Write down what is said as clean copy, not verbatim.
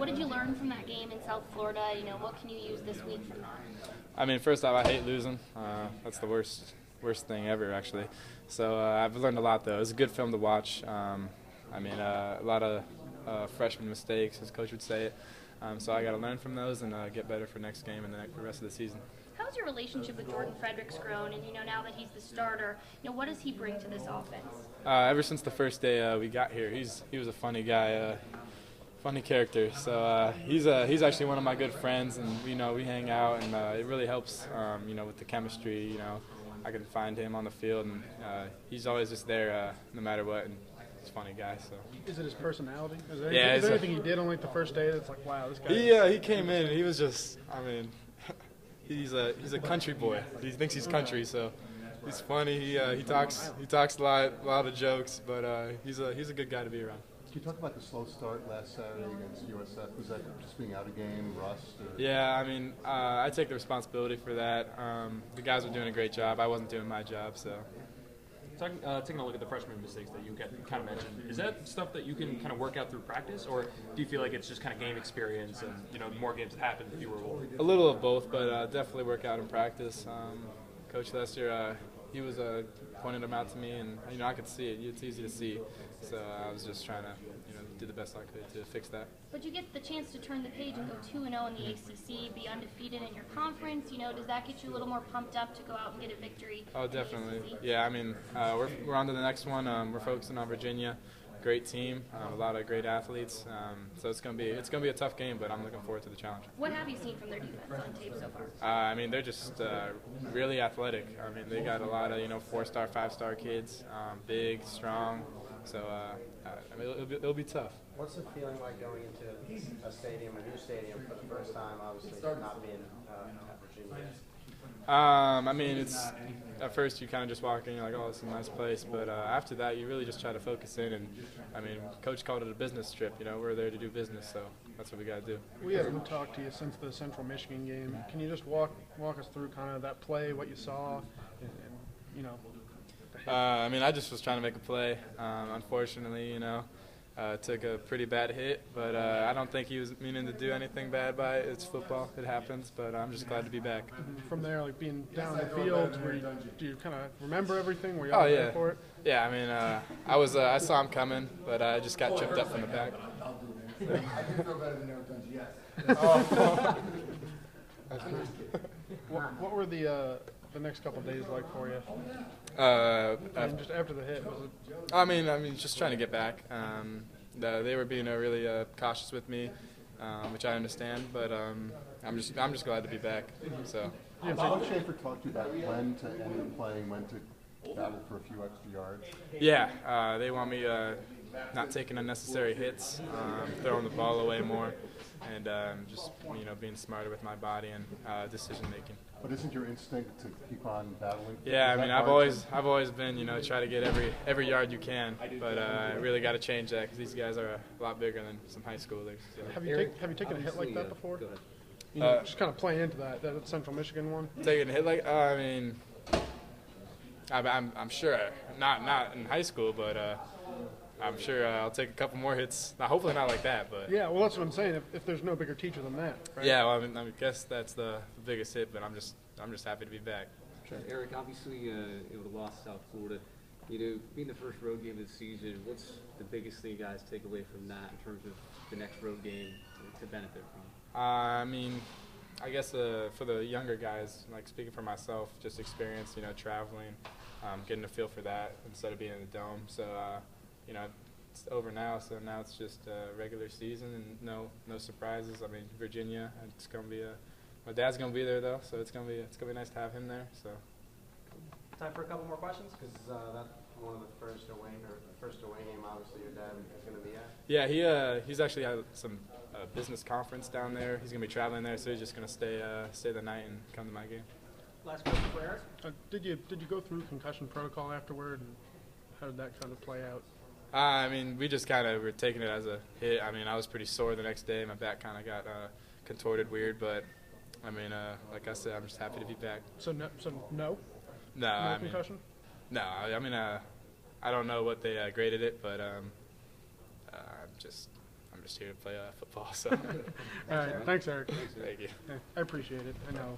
What did you learn from that game in South Florida? What can you use this week from that? I mean, first off, I hate losing. That's the worst thing ever, actually. So I've learned a lot, though. It was a good film to watch. A lot of freshman mistakes, as coach would say it. So I got to learn from those and get better for next game and the rest of the season. How's your relationship with Jordan Fredericks grown? And now that he's the starter, what does he bring to this offense? Ever since the first day we got here, he was a funny guy, funny character. So he's actually one of my good friends, and we hang out, and it really helps. With the chemistry. I can find him on the field, and he's always just there, no matter what. And he's a funny guy. So. Is it his personality? Is there anything he did on the first day that's like, wow, this guy? He came in and he was just, he's a country boy. He thinks he's country, so he's funny. He talks a lot of jokes, but he's a good guy to be around. Can you talk about the slow start last Saturday against USF? Was that just being out of game, rust? Or? Yeah, I take the responsibility for that. The guys were doing a great job. I wasn't doing my job, so. Taking a look at the freshman mistakes that you kind of mentioned, is that stuff that you can kind of work out through practice, or do you feel like it's just kind of game experience and the more games that happen, the fewer will? A little of both, but definitely work out in practice. Coach Lester, he was pointing them out to me, and I could see it. It's easy to see, so I was just trying to do the best I could to fix that. But you get the chance to turn the page and go 2-0 in the ACC, be undefeated in your conference. Does that get you a little more pumped up to go out and get a victory? Oh, definitely. Yeah, we're on to the next one. We're focusing on Virginia. Great team, a lot of great athletes. So it's gonna be a tough game, but I'm looking forward to the challenge. What have you seen from their defense on tape so far? They're just really athletic. They got a lot of 4-star, 5-star kids, big, strong. So it'll be tough. What's the feeling like going into a stadium, a new stadium, for the first time? Obviously, not being at Virginia. It's at first you kind of just walk in, you're like, oh, it's a nice place, but after that you really just try to focus in. And Coach called it a business trip. We're there to do business, so that's what we got to do. We haven't talked to you since the Central Michigan game. Can you just walk us through kind of that play, what you saw, and I just was trying to make a play. Unfortunately, took a pretty bad hit, but I don't think he was meaning to do anything bad by it. It's football; it happens. But I'm just glad to be back. From there, like being down the field, do you kind of remember everything? Were you all there for it? Yeah, I saw him coming, but I just got chipped up from the back. I can throw better than Eric Dungey, yes. What were the next couple of days like for you? Just after the hit, was it? Just trying to get back. They were being really cautious with me, which I understand, but I'm just glad to be back. So. Coach Schaefer talked to you about when to end playing, when to battle for a few extra yards. Yeah, they want me not taking unnecessary hits, throwing the ball away more, and just being smarter with my body and decision making. But isn't your instinct to keep on battling? Yeah, I've always been try to get every yard you can, but I really got to change that because these guys are a lot bigger than some high schoolers. So. Have you taken a hit like that before? Just kind of playing into that Central Michigan one. Taking a hit like I'm sure not in high school, but I'm sure I'll take a couple more hits. Now, hopefully not like that, but yeah. Well, that's what I'm saying. If there's no bigger teacher than that, right? Yeah. Well, I guess that's the biggest hit, but I'm just happy to be back. Sure. Eric, obviously, it would have lost South Florida. Being the first road game of the season, what's the biggest thing you guys take away from that in terms of the next road game to benefit from? I guess for the younger guys, like speaking for myself, just experience, traveling, getting a feel for that instead of being in the dome. So, it's over now. So now it's just a regular season and no surprises. Virginia, it's gonna be my dad's gonna be there though, so it's gonna be nice to have him there. So. Time for a couple more questions, because that's one of the first away game. Obviously, your dad is going to be at. Yeah, he's actually had some business conference down there. He's gonna be traveling there, so he's just gonna stay the night and come to my game. Last question for Eric. Did you go through concussion protocol afterward, and how did that kind of play out? We just kind of were taking it as a hit. I was pretty sore the next day. My back kind of got contorted weird, but like I said, I'm just happy to be back. So no. No, no concussion? No, I don't know what they graded it, but I'm just just here to play football. So All right, thanks, Eric. thank you. I appreciate it. I know